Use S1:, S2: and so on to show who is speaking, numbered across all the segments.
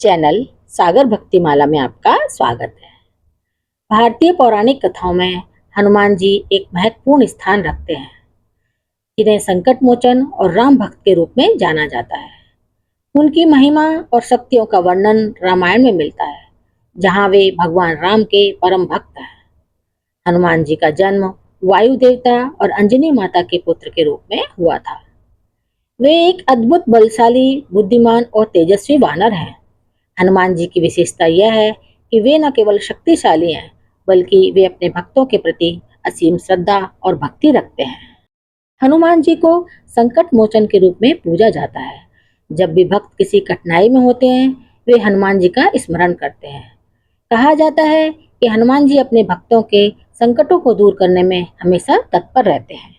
S1: Channel सागर भक्तिमाला में आपका स्वागत है। भारतीय पौराणिक कथाओं में हनुमान जी एक महत्वपूर्ण स्थान रखते हैं, जिन्हें संकट मोचन और राम भक्त के रूप में जाना जाता है। उनकी महिमा और शक्तियों का वर्णन रामायण में मिलता है, जहाँ वे भगवान राम के परम भक्त हैं। हनुमान जी का जन्म वायु देवता और अंजनी माता के पुत्र के रूप में हुआ था। वे एक अद्भुत बलशाली, बुद्धिमान और तेजस्वी वानर हैं। हनुमान जी की विशेषता यह है कि वे न केवल शक्तिशाली हैं, बल्कि वे अपने भक्तों के प्रति असीम श्रद्धा और भक्ति रखते हैं। हनुमान जी को संकट मोचन के रूप में पूजा जाता है। जब भी भक्त किसी कठिनाई में होते हैं, वे हनुमान जी का स्मरण करते हैं। कहा जाता है कि हनुमान जी अपने भक्तों के संकटों को दूर करने में हमेशा तत्पर रहते हैं।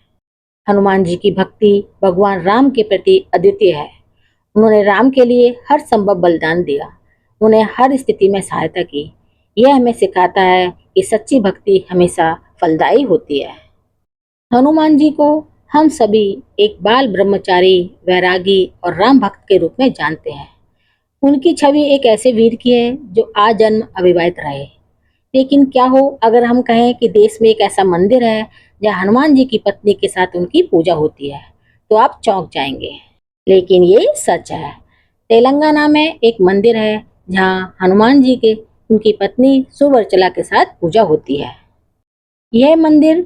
S1: हनुमान जी की भक्ति भगवान राम के प्रति अद्वितीय है। उन्होंने राम के लिए हर संभव बलिदान दिया, उन्हें हर स्थिति में सहायता की। यह हमें सिखाता है कि सच्ची भक्ति हमेशा फलदायी होती है। हनुमान जी को हम सभी एक बाल ब्रह्मचारी, वैरागी और राम भक्त के रूप में जानते हैं। उनकी छवि एक ऐसे वीर की है जो आजन्म अविवाहित रहे। लेकिन क्या हो अगर हम कहें कि देश में एक ऐसा मंदिर है जहाँ हनुमान जी की पत्नी के साथ उनकी पूजा होती है, तो आप चौंक जाएंगे। लेकिन ये सच है। तेलंगाना में एक मंदिर है जहाँ हनुमान जी के उनकी पत्नी सुवर्चला के साथ पूजा होती है। यह मंदिर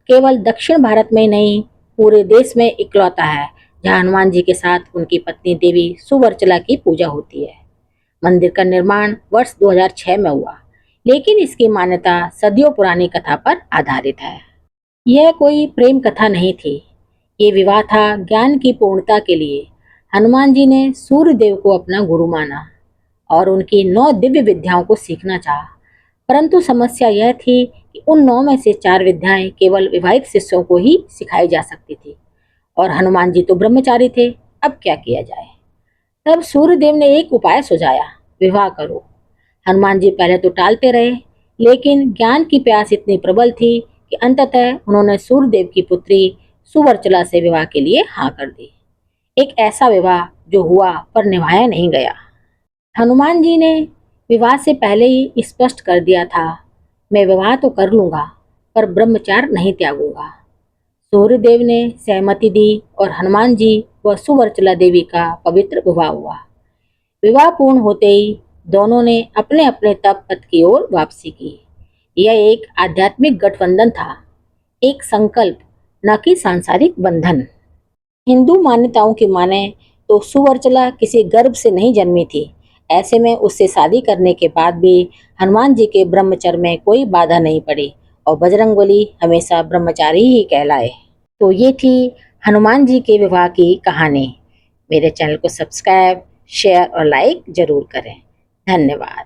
S1: केवल दक्षिण भारत में नहीं, पूरे देश में इकलौता है जहाँ हनुमान जी के साथ उनकी पत्नी देवी सुवर्चला की पूजा होती है। मंदिर का निर्माण वर्ष 2006 में हुआ, लेकिन इसकी मान्यता सदियों पुरानी कथा पर आधारित है। यह कोई प्रेम कथा नहीं थी, ये विवाह था ज्ञान की पूर्णता के लिए। हनुमान जी ने सूर्य देव को अपना गुरु माना और उनकी 9 दिव्य विद्याओं को सीखना चाहा। परंतु समस्या यह थी कि उन 9 में से 4 विद्याएं केवल विवाहित शिष्यों को ही सिखाई जा सकती थी और हनुमान जी तो ब्रह्मचारी थे। अब क्या किया जाए? तब सूर्यदेव ने एक उपाय सुझाया, विवाह करो। हनुमान जी पहले तो टालते रहे, लेकिन ज्ञान की प्यास इतनी प्रबल थी कि अंततः उन्होंने सूर्यदेव की पुत्री सुवर्चला से विवाह के लिए हाँ कर दी। एक ऐसा विवाह जो हुआ पर निभाया नहीं गया। हनुमान जी ने विवाह से पहले ही स्पष्ट कर दिया था, मैं विवाह तो कर लूंगा पर ब्रह्मचार्य नहीं त्यागूंगा। सूर्यदेव ने सहमति दी और हनुमान जी व सुवर्चला देवी का पवित्र विवाह हुआ। विवाह पूर्ण होते ही दोनों ने अपने अपने तप पथ की ओर वापसी की। यह एक आध्यात्मिक गठबंधन था, एक संकल्प, न कि सांसारिक बंधन। हिंदू मान्यताओं की माने तो सुवर्चला किसी गर्भ से नहीं जन्मी थी। ऐसे में उससे शादी करने के बाद भी हनुमान जी के ब्रह्मचर्य में कोई बाधा नहीं पड़ी और बजरंगबली हमेशा ब्रह्मचारी ही कहलाए। तो ये थी हनुमान जी के विवाह की कहानी। मेरे चैनल को सब्सक्राइब, शेयर और लाइक जरूर करें। धन्यवाद।